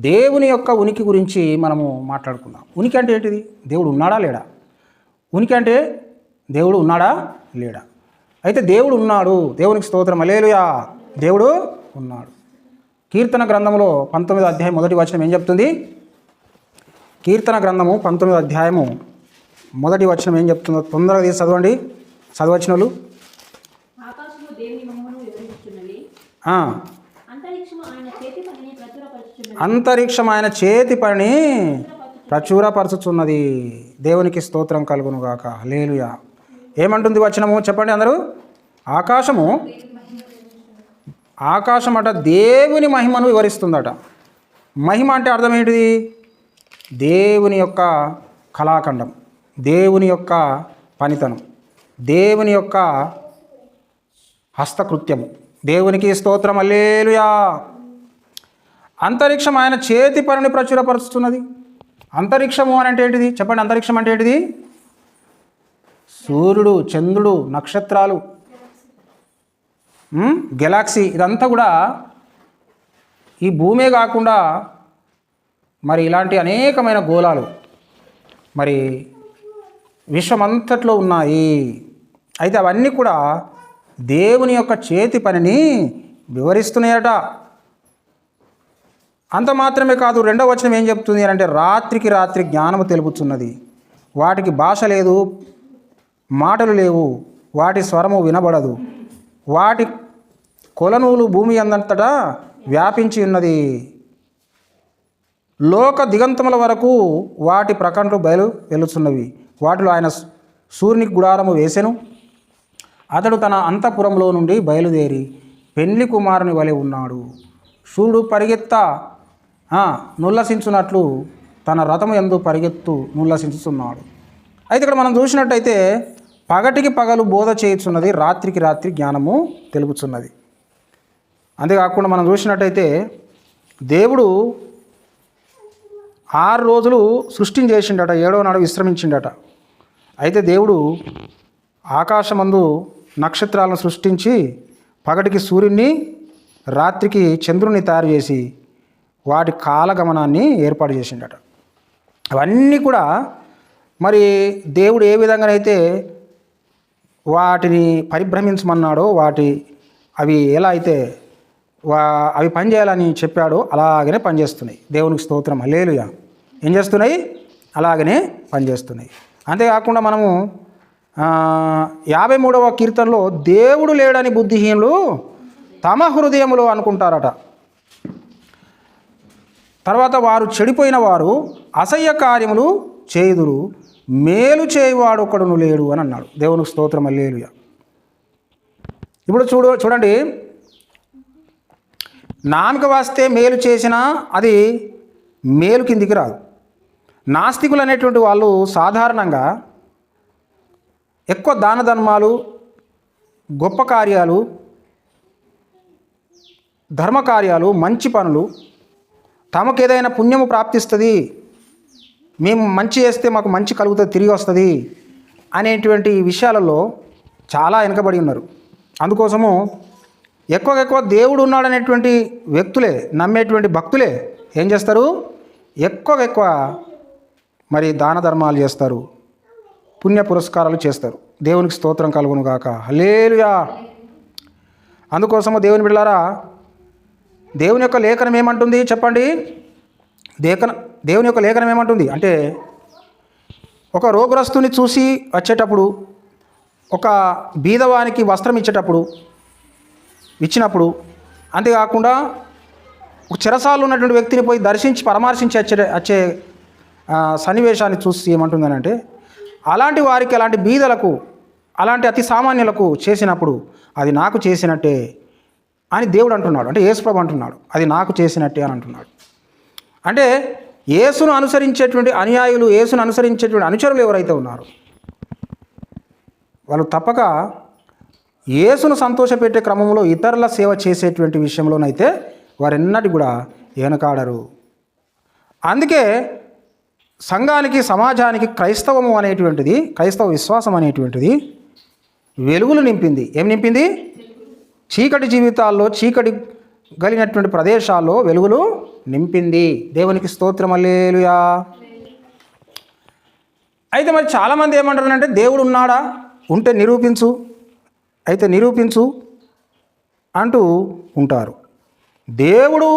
దేవుని యొక్క ఉనికి గురించి మనము మాట్లాడుకుందాం. ఉనికి అంటే ఏంటిది? దేవుడు ఉన్నాడా లేడా? ఉనికి అంటే దేవుడు ఉన్నాడా లేడా? అయితే దేవుడు ఉన్నాడు. దేవునికి స్తోత్రం, హల్లెలూయా. దేవుడు ఉన్నాడు. కీర్తన గ్రంథంలో 19వ అధ్యాయం 1వ వచనం ఏం చెప్తుంది? కీర్తన గ్రంథము 19వ అధ్యాయము 1వ వచనం ఏం చెప్తుందో తొందరగా తీసి చదవండి. చదవచనలు. అంతరిక్షం ఆయన చేతి పని ప్రచురపరచుచున్నది. దేవునికి స్తోత్రం కలుగును గాక, హల్లెలూయా. ఏమంటుంది వచనము చెప్పండి అందరూ? ఆకాశం అట దేవుని మహిమను వివరిస్తుందట. మహిమ అంటే అర్థం ఏంటిది? దేవుని యొక్క కళాఖండం, దేవుని యొక్క పనితనం, దేవుని యొక్క హస్తకృత్యము. దేవునికి స్తోత్రం, హల్లెలూయా. అంతరిక్షం ఆయన చేతి పనిని ప్రచురపరుస్తున్నది. అంతరిక్షము అని అంటే ఏంటిది చెప్పండి? అంతరిక్షం అంటే ఏంటిది? సూర్యుడు, చంద్రుడు, నక్షత్రాలు, గెలాక్సీ, ఇదంతా కూడా ఈ భూమే కాకుండా మరి ఇలాంటి అనేకమైన గోళాలు మరి విశ్వమంతట్లో ఉన్నాయి. అయితే అవన్నీ కూడా దేవుని యొక్క చేతి పనిని వివరిస్తున్నాయట. అంత మాత్రమే కాదు, 2వ వచనం ఏం చెప్తుంది అంటే రాత్రికి రాత్రి జ్ఞానము తెలుపుతున్నది. వాటికి భాష లేదు, మాటలు లేవు, వాటి స్వరము వినబడదు. వాటి కొలనూలు భూమి అందంతటా వ్యాపించి ఉన్నది. లోక దిగంతముల వరకు వాటి ప్రకంటలు బయలు వెలుచున్నవి. వాటిలో ఆయన సూర్యునికి గుడారము వేసెను. అతడు తన అంతఃపురంలో నుండి బయలుదేరి పెండ్లి కుమారుని వలె ఉన్నాడు. సూర్యుడు పరిగెత్త నుల్లసించున్నట్లు తన రథము యందు పరిగెత్తు నుల్లసించుతున్నాడు. అయితే ఇక్కడ మనం చూసినట్టయితే పగటికి పగలు బోధ చేయుచున్నది, రాత్రికి రాత్రి జ్ఞానము తెలుపుచున్నది. అంతేకాకుండా మనం చూసినట్టయితే దేవుడు 6 రోజులు సృష్టిని చేసిండట, 7వ నాడు విశ్రమించిండట. అయితే దేవుడు ఆకాశమందు నక్షత్రాలను సృష్టించి పగటికి సూర్యుని, రాత్రికి చంద్రుని తయారు చేసి వాటి కాలగమనాన్ని ఏర్పాటు చేసిండట. అవన్నీ కూడా మరి దేవుడు ఏ విధంగానైతే వాటిని పరిభ్రమించమన్నాడో, అవి ఎలా అయితే అవి పనిచేయాలని చెప్పాడో అలాగనే పనిచేస్తున్నాయి. దేవునికి స్తోత్రం, హల్లెలూయా. ఏం చేస్తున్నాయి? అలాగనే పనిచేస్తున్నాయి. అంతేకాకుండా మనము 53వ కీర్తనలో దేవుడు లేడని బుద్ధిహీనులు తమ హృదయములో అనుకుంటారట. తర్వాత వారు చెడిపోయిన వారు అసహ్య కార్యములు చేయుదురు, మేలు చేయువాడు ఒకడును లేడు అని అన్నాడు. దేవునికి స్తోత్రం, హల్లెలూయా. ఇప్పుడు చూడండి, నామక వాస్తే మేలు చేసినా అది మేలు కిందికి రాదు. నాస్తికులు అనేటువంటి వాళ్ళు సాధారణంగా ఎక్కువ దాన ధర్మాలు, గొప్ప కార్యాలు, ధర్మకార్యాలు, మంచి పనులు, తమకు ఏదైనా పుణ్యము ప్రాప్తిస్తుంది, మేము మంచి చేస్తే మాకు మంచి కలుగుతుంది, తిరిగి వస్తుంది అనేటువంటి విషయాలలో చాలా వెనుకబడి ఉన్నారు. అందుకోసము ఎక్కువ దేవుడు ఉన్నాడనేటువంటి వ్యక్తులే, నమ్మేటువంటి భక్తులే ఏం చేస్తారు? ఎక్కువ మరి దాన ధర్మాలు చేస్తారు, పుణ్య పురస్కారాలు చేస్తారు. దేవునికి స్తోత్రం కలుగును గాక, హల్లెలూయా. అందుకోసము దేవుని బిడ్డలారా, దేవుని యొక్క లేఖనం ఏమంటుంది చెప్పండి? దేవుని యొక్క లేఖనం ఏమంటుంది అంటే, ఒక రోగగ్రస్తుని చూసి వచ్చేటప్పుడు, ఒక బీదవానికి వస్త్రం ఇచ్చినప్పుడు, అంతేకాకుండా ఒక చెరసాల్లో ఉన్నటువంటి వ్యక్తిని పోయి దర్శించి పరామర్శించి వచ్చే సన్నివేశాన్ని చూసి ఏమంటుందని అంటే, అలాంటి వారికి, అలాంటి బీదలకు, అలాంటి అతి సామాన్యులకు చేసినప్పుడు అది నాకు చేసినట్టే అని దేవుడు అంటున్నాడు. అంటే యేసుప్రభు అంటున్నాడు, అది నాకు చేసినట్టే అని అంటున్నాడు. అంటే యేసును అనుసరించేటువంటి అనుయాయులు, యేసును అనుసరించేటువంటి అనుచరులు ఎవరైతే ఉన్నారో వాళ్ళు తప్పక యేసును సంతోషపెట్టే క్రమంలో ఇతరుల సేవ చేసేటువంటి విషయంలోనైతే వారెన్నటి కూడా వెనకాడరు. అందుకే సంఘానికి, సమాజానికి క్రైస్తవము అనేటువంటిది, క్రైస్తవ విశ్వాసం అనేటువంటిది వెలుగులు నింపింది. ఏం నింపింది? చీకటి జీవితాల్లో, చీకటి కలిగినటువంటి ప్రదేశాల్లో వెలుగులు నింపింది. దేవునికి స్తోత్రం, హల్లెలూయా. అయితే మరి చాలామంది ఏమంటారంటే దేవుడు ఉన్నాడా, ఉంటే నిరూపించు, అయితే నిరూపించు అంటూ ఉంటారు. దేవుడు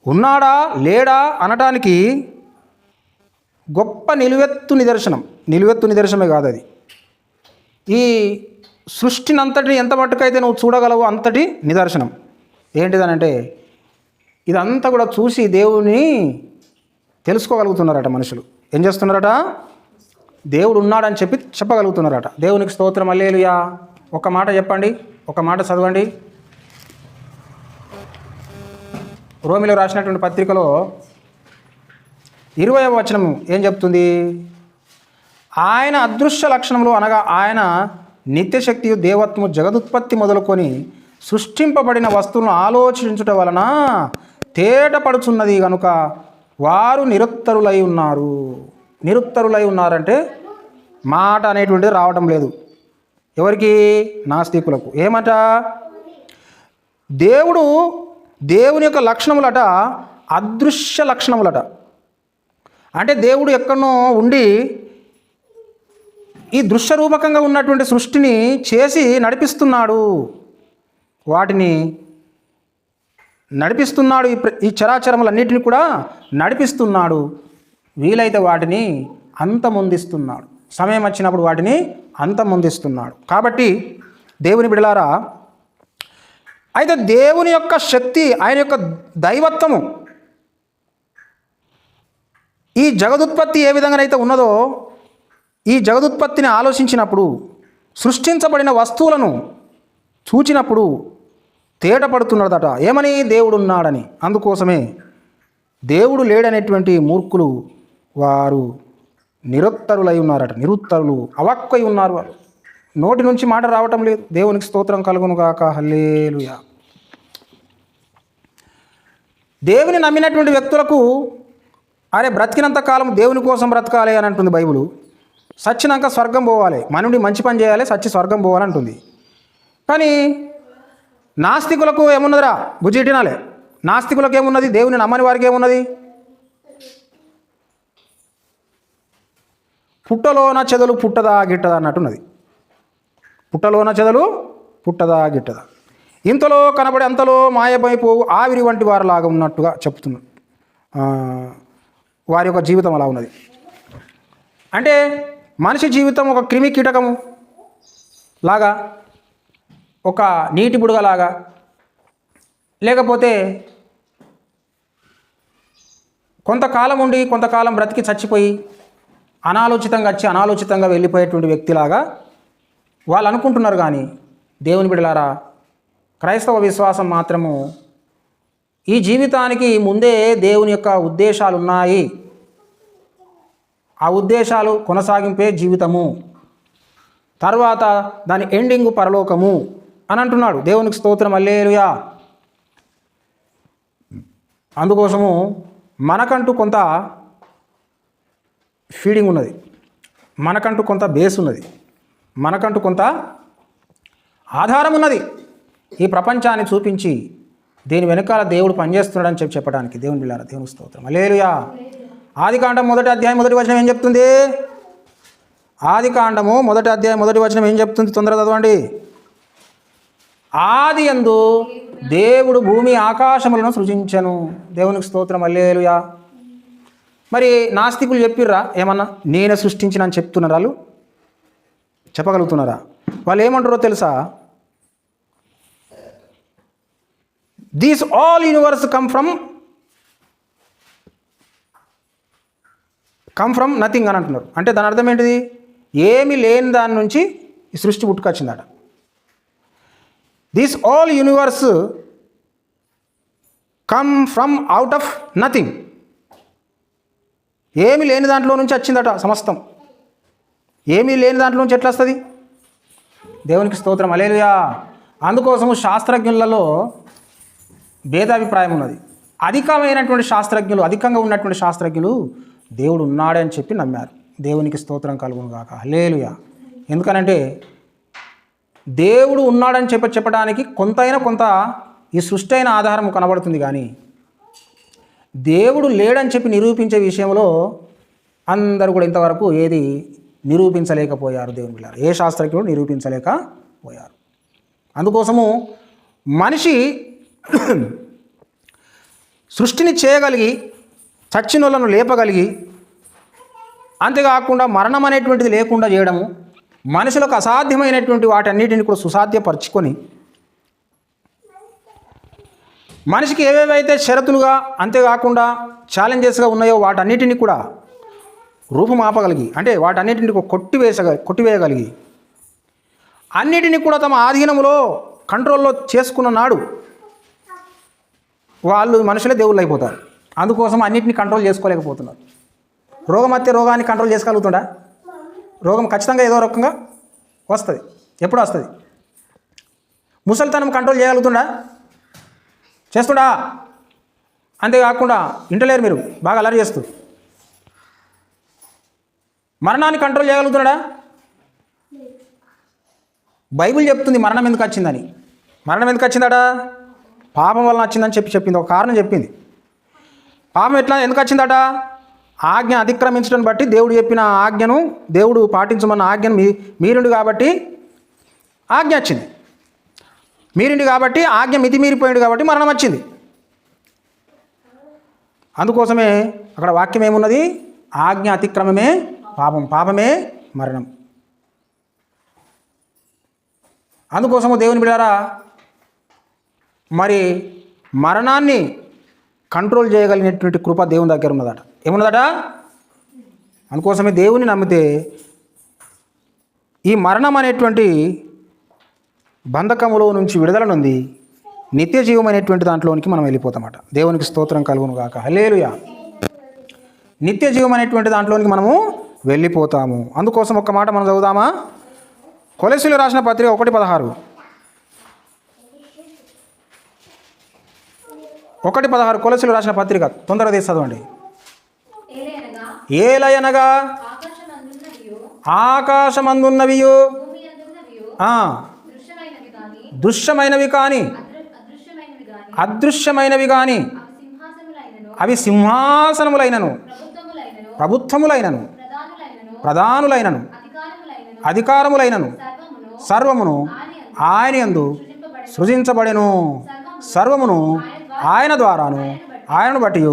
ఉన్నాడా లేడా అనటానికి గొప్ప నిలువెత్తు నిదర్శనమే కాదు అది. ఈ సృష్టిని అంతటిని ఎంత మట్టుకైతే నువ్వు చూడగలవో అంతటి నిదర్శనం. ఏంటిదనంటే ఇదంతా కూడా చూసి దేవుని తెలుసుకోగలుగుతున్నారట మనుషులు. ఏం చేస్తున్నారట? దేవుడు ఉన్నాడని చెప్పగలుగుతున్నారట. దేవునికి స్తోత్రం, హల్లెలూయా. ఒక మాట చెప్పండి, ఒక మాట చదవండి. రోమిలో రాసినటువంటి పత్రికలో 20వ వచనము ఏం చెప్తుంది? ఆయన అదృశ్య లక్షణములు అనగా ఆయన నిత్యశక్తియు దేవత్వము జగదుత్పత్తి మొదలుకొని సృష్టింపబడిన వస్తువులను ఆలోచించుట వలన తేటపడుచున్నది కనుక వారు నిరుత్తరులై ఉన్నారు. నిరుత్తరులై ఉన్నారంటే మాట అనేటువంటిది రావటం లేదు. ఎవరికి? నాస్తికులకు. ఏమట? దేవుని యొక్క లక్షణములట అదృశ్య లక్షణములట. అంటే దేవుడు ఎక్కడనో ఉండి ఈ దృశ్యరూపకంగా ఉన్నటువంటి సృష్టిని చేసి నడిపిస్తున్నాడు, వాటిని నడిపిస్తున్నాడు. ఈ చరాచరములన్నిటిని కూడా నడిపిస్తున్నాడు. వీలైతే వాటిని అంతమొందిస్తున్నాడు, సమయం వచ్చినప్పుడు వాటిని అంతమొందిస్తున్నాడు. కాబట్టి దేవుని బిడలారా, అయితే దేవుని యొక్క శక్తి, ఆయన యొక్క దైవత్వము ఈ జగదుత్పత్తి ఏ విధంగా అయితే ఉన్నదో, ఈ జగదుత్పత్తిని ఆలోచించినప్పుడు, సృష్టించబడిన వస్తువులను చూచినప్పుడు తేటపడుతున్నదట. ఏమని? దేవుడు ఉన్నాడని. అందుకోసమే దేవుడు లేడనేటువంటి మూర్ఖులు వారు నిరుత్తరులై ఉన్నారట. నిరుత్తరులు, అవాక్కై ఉన్నారు. వారు నోటి నుంచి మాట రావటం లేదు. దేవునికి స్తోత్రం కలుగును గాక, హల్లెలూయా. దేవుని నమ్మినటువంటి వ్యక్తులకు అరే బ్రతికినంత కాలం దేవుని కోసం బ్రతకాలి అని అంటుంది బైబిలు. సచ్చినాక స్వర్గం పోవాలి, మనుడి మంచి పని చేయాలి, సచ్చి స్వర్గం పోవాలంటుంది. కానీ నాస్తికులకు ఏమున్నదిరా? బుజ్జిటినాలే. నాస్తికులకు ఏమున్నది? దేవుని నమ్మని వారికి ఏమున్నది? పుట్టలోన చెదలు పుట్టదా గిట్టదా అన్నట్టున్నది. పుట్టలోన చెదలు పుట్టదా గిట్టదా, ఇంతలో కనబడి అంతలో మాయమైపోవు ఆవిరి వంటి వారిలాగా ఉన్నట్టుగా చెప్తున్నాడు. వారి యొక్క జీవితం అలా ఉన్నది. అంటే మనిషి జీవితం ఒక క్రిమి కీటకము లాగా, ఒక నీటి బుడగలాగా, లేకపోతే కొంతకాలం ఉండి కొంతకాలం బ్రతికి చచ్చిపోయి అనాలోచితంగా వచ్చి అనాలోచితంగా వెళ్ళిపోయేటువంటి వ్యక్తిలాగా వాళ్ళు అనుకుంటున్నారు. కానీ దేవుని బిడ్డలారా, క్రైస్తవ విశ్వాసం మాత్రము ఈ జీవితానికి ముందే దేవుని యొక్క ఉద్దేశాలు ఉన్నాయి. ఆ ఉద్దేశాలు కొనసాగింపే జీవితము, తర్వాత దాని ఎండింగు పరలోకము అని అంటున్నాడు. దేవునికి స్తోత్రం, హల్లెలూయా. అందుకోసము మనకంటూ కొంత ఫీడింగ్ ఉన్నది, మనకంటూ కొంత బేస్ ఉన్నది, మనకంటూ కొంత ఆధారం ఉన్నది. ఈ ప్రపంచాన్ని చూపించి దీని వెనకాల దేవుడు పనిచేస్తున్నాడని చెప్పడానికి. దేవుని బిడ్డలారా, దేవునికి స్తోత్రం, హల్లెలూయా. ఆదికాండం 1వ అధ్యాయం 1వ వచనం ఏం చెప్తుంది? ఆదికాండము 1వ అధ్యాయం 1వ వచనం ఏం చెప్తుంది? తొందరగా చదవండి. ఆది యందు దేవుడు భూమి ఆకాశములను సృజించెను. దేవునికి స్తోత్రం, హల్లెలూయా. మరి నాస్తికులు చెప్పిర్రా ఏమన్నా? నేనే సృష్టించిన అని చెప్తున్నారు. వాళ్ళు చెప్పగలుగుతున్నారా? వాళ్ళు ఏమంటారో తెలుసా? These all universe come from nothing అని అంటున్నారు. అంటే దాని అర్థం ఏంటిది? ఏమి లేని దాని నుంచి ఈ సృష్టి పుట్టుకొచ్చిందట. These all universe come from out of nothing. ఏమి లేని దాంట్లో నుంచి వచ్చిందట సమస్తం. ఏమీ లేని దాంట్లో నుంచి ఎట్లా వస్తుంది? దేవునికి స్తోత్రం, హల్లెలూయా. అందుకోసము శాస్త్రజ్ఞులలో భేదాభిప్రాయం ఉన్నది. అధికంగా ఉన్నటువంటి శాస్త్రజ్ఞులు దేవుడు ఉన్నాడని చెప్పి నమ్మారు. దేవునికి స్తోత్రం కలుగును గాక, హల్లెలూయా. ఎందుకనంటే దేవుడు ఉన్నాడని చెప్పడానికి కొంత ఈ సృష్టి అయిన ఆధారం కనబడుతుంది. కానీ దేవుడు లేడని చెప్పి నిరూపించే విషయంలో అందరూ కూడా ఇంతవరకు ఏది నిరూపించలేకపోయారు. దేవుని బిడ్డలారా, ఏ శాస్త్రజ్ఞుడు నిరూపించలేకపోయారు. అందుకోసము మనిషి సృష్టిని చేయగలిగి చచ్చినోళ్ళను లేపగలిగి, అంతేకాకుండా మరణం అనేటువంటిది లేకుండా చేయడము, మనుషులకు అసాధ్యమైనటువంటి వాటన్నిటిని కూడా సుసాధ్యపరచుకొని, మనిషికి ఏవేవైతే షరతులుగా అంతేకాకుండా ఛాలెంజెస్గా ఉన్నాయో వాటన్నిటిని కూడా రూపుమాపగలిగి, అంటే వాటన్నిటిని కొట్టివేయగలిగి, అన్నిటినీ కూడా తమ ఆధీనంలో కంట్రోల్లో చేసుకున్న నాడు వాళ్ళు మనుషులే దేవుళ్ళు అయిపోతారు. అందుకోసం అన్నిటిని కంట్రోల్ చేసుకోలేకపోతున్నారు. రోగం వస్తే రోగాన్ని కంట్రోల్ చేసుకోగలుగుతుండా? రోగం ఖచ్చితంగా ఏదో రకంగా వస్తుంది, ఎప్పుడు వస్తుంది. ముసలితనం కంట్రోల్ చేయగలుగుతుండా? చేస్తుండా? అంతేకాకుండా ఇంటలేరు మీరు బాగా అలరి చేస్తూ. మరణాన్ని కంట్రోల్ చేయగలుగుతున్నాడా? బైబిల్ చెప్తుంది మరణం ఎందుకు వచ్చిందని. మరణం ఎందుకు వచ్చిందట? పాపం వలన వచ్చిందని చెప్పింది. ఒక కారణం చెప్పింది. పాపం ఎందుకు వచ్చిందట? ఆజ్ఞ అతిక్రమించడం బట్టి దేవుడు చెప్పిన ఆజ్ఞను, దేవుడు పాటించమన్న ఆజ్ఞను మీరుండి కాబట్టి ఆజ్ఞ వచ్చింది. మీరిండి కాబట్టి ఆజ్ఞ మితిమీరిపోయింది కాబట్టి మరణం వచ్చింది. అందుకోసమే అక్కడ వాక్యం ఏమున్నది? ఆజ్ఞ అతిక్రమమే పాపం, పాపమే మరణం. అందుకోసము దేవుని బిడ్డలారా, మరి మరణాన్ని కంట్రోల్ చేయగలిగినటువంటి కృప దేవుని దగ్గర ఉన్నదట. ఏమున్నదట? అందుకోసమే దేవుని నమ్మితే ఈ మరణం అనేటువంటి బంధకములో నుంచి విడుదల నుండి నిత్య జీవమైనటువంటి దాంట్లోనికి మనం వెళ్ళిపోతామట. దేవునికి స్తోత్రం కలుగును గాక. హల్లెలూయా. నిత్య జీవం అనేటువంటి దాంట్లోనికి మనము వెళ్ళిపోతాము. అందుకోసం ఒక్క మాట మనం చదువుదామా? కొలెస్సీలు రాసిన పత్రిక 1:16. 1:16 కొలెస్సీలు రాసిన పత్రిక. తొందరగా తీసి చదవండి. ఏలయనగా ఆకాశమందున్నవియు దృశ్యమైనవి కానీ అదృశ్యమైనవి కానీ అవి సింహాసనములైనను, ప్రభుత్వములైనను, ప్రధానులైనను, అధికారములైనను సర్వమును ఆయన యందు సృజించబడెను. సర్వమును ఆయన ద్వారాను ఆయనను బట్టి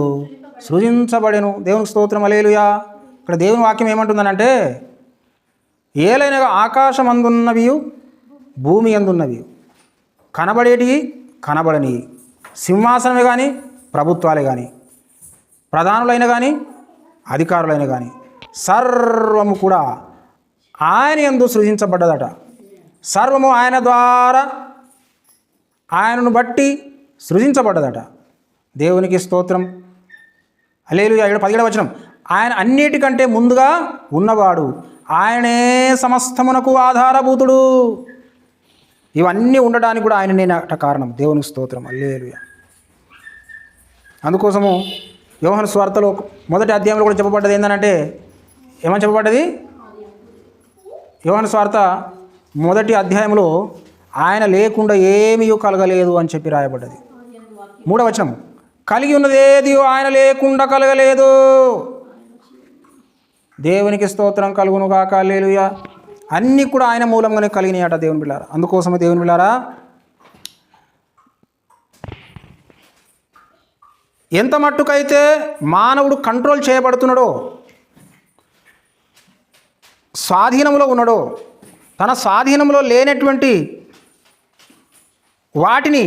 సృజించబడెను. దేవునికి స్తోత్రం. హల్లెలూయా. ఇక్కడ దేవుని వాక్యం ఏమంటుందనంటే, ఏలైనగా ఆకాశమందున్నవి భూమి అందున్నవి, కనబడేటివి కనబడని, సింహాసనమే కానీ ప్రభుత్వాలే కానీ, ప్రధానులైన కానీ అధికారులైన కానీ సర్వము కూడా ఆయన యందు సృజించబడ్డదట. సర్వము ఆయన ద్వారా ఆయనను బట్టి సృజించబడ్డదట. దేవునికి స్తోత్రం. హల్లెలూయా. 17వ వచనం, ఆయన అన్నిటికంటే ముందుగా ఉన్నవాడు, ఆయనే సమస్తమునకు ఆధారభూతుడు. ఇవన్నీ ఉండడానికి కూడా ఆయననే కారణం. దేవునికి స్తోత్రం. హల్లెలూయా. అందుకోసము యోహాను సువార్తలో 1వ అధ్యాయంలో కూడా చెప్పబడ్డది ఏంటంటే, ఏమని చెప్పబడ్డది? యోహాను సువార్త 1వ అధ్యాయంలో ఆయన లేకుండా ఏమీ కలగలేదు అని చెప్పి రాయబడ్డది. 3వ వచనం, కలిగి ఉన్నదేది ఆయన లేకుండా కలగలేదు. దేవునికి స్తోత్రం కలుగును గాక. హల్లెలూయా. అన్నీ కూడా ఆయన మూలంగానే కలిగినాయట దేవుని బిడ్డలారా. అందుకోసమే దేవుని బిడ్డలారా, ఎంత మట్టుకైతే మానవుడు కంట్రోల్ చేయబడుతున్నాడో, స్వాధీనంలో ఉన్నాడో, తన స్వాధీనంలో లేనటువంటి వాటిని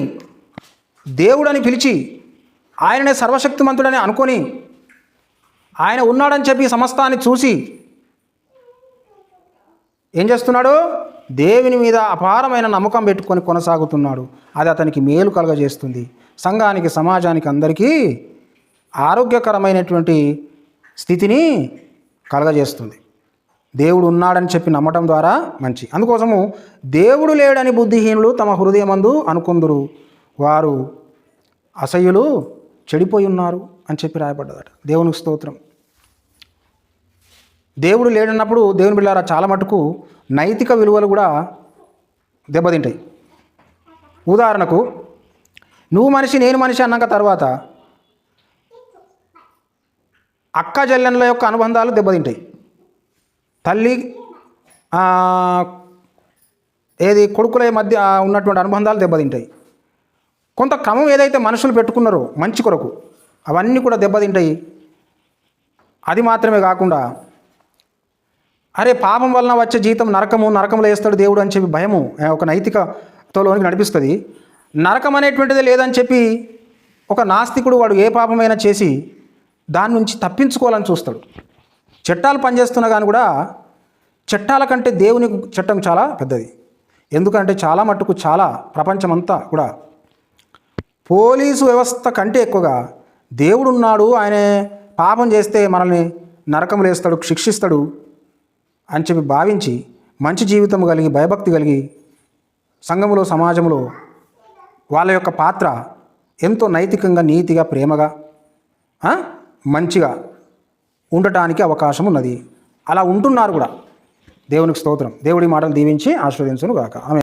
దేవుడని పిలిచి ఆయననే సర్వశక్తిమంతుడని అనుకొని ఆయన ఉన్నాడని చెప్పి సమస్తాన్ని చూసి ఏం చేస్తున్నాడు? దేవుని మీద అపారమైన నమ్మకం పెట్టుకొని కొనసాగుతున్నాడు. అది అతనికి మేలు కలుగజేస్తుంది. సంఘానికి, సమాజానికి, అందరికీ ఆరోగ్యకరమైనటువంటి స్థితిని కలుగజేస్తుంది. దేవుడు ఉన్నాడని చెప్పి నమ్మటం ద్వారా మంచి. అందుకోసము దేవుడు లేడని బుద్ధిహీనులు తమ హృదయమందు అనుకుందురు, వారు అసహ్యులు చెడిపోయి ఉన్నారు అని చెప్పి రాయబడ్డదట. దేవునికి స్తోత్రం. దేవుడు లేడన్నప్పుడు దేవుని బిడ్డలారా చాలా మటుకు నైతిక విలువలు కూడా దెబ్బతింటాయి. ఉదాహరణకు, నువ్వు మనిషి నేను మనిషి అన్నాక తర్వాత అక్క చెల్లెళ్ళ యొక్క అనుబంధాలు దెబ్బతింటాయి. తల్లి కొడుకుల మధ్య ఉన్నటువంటి అనుబంధాలు దెబ్బతింటాయి. కొంత క్రమం ఏదైతే మనుషులు పెట్టుకున్నారో మంచి కొరకు అవన్నీ కూడా దెబ్బతింటాయి. అది మాత్రమే కాకుండా అరే పాపం వలన వచ్చే జీతం నరకంలో వేస్తాడు దేవుడు అని చెప్పి భయము ఒక నైతికతలోనికి నడిపిస్తుంది. నరకం అనేటువంటిదే లేదని చెప్పి ఒక నాస్తికుడు వాడు ఏ పాపమైనా చేసి దాని నుంచి తప్పించుకోవాలని చూస్తాడు. చట్టాలు పనిచేస్తున్నా కానీ కూడా చట్టాల కంటే దేవుని చట్టం చాలా పెద్దది. ఎందుకంటే చాలా మట్టుకు చాలా ప్రపంచమంతా కూడా పోలీసు వ్యవస్థ కంటే ఎక్కువగా దేవుడు ఉన్నాడు, ఆయన పాపం చేస్తే మనల్ని నరకంలో వేస్తాడు, శిక్షిస్తాడు అని చెప్పి భావించి మంచి జీవితం కలిగి భయభక్తి కలిగి సంఘములో సమాజంలో వాళ్ళ యొక్క పాత్ర ఎంతో నైతికంగా నీతిగా ప్రేమగా మంచిగా ఉండటానికి అవకాశం ఉన్నది. అలా ఉంటున్నారు కూడా. దేవునికి స్తోత్రం. దేవుడి మాటలు దీవించి ఆశీర్వదించును గాక. ఆమె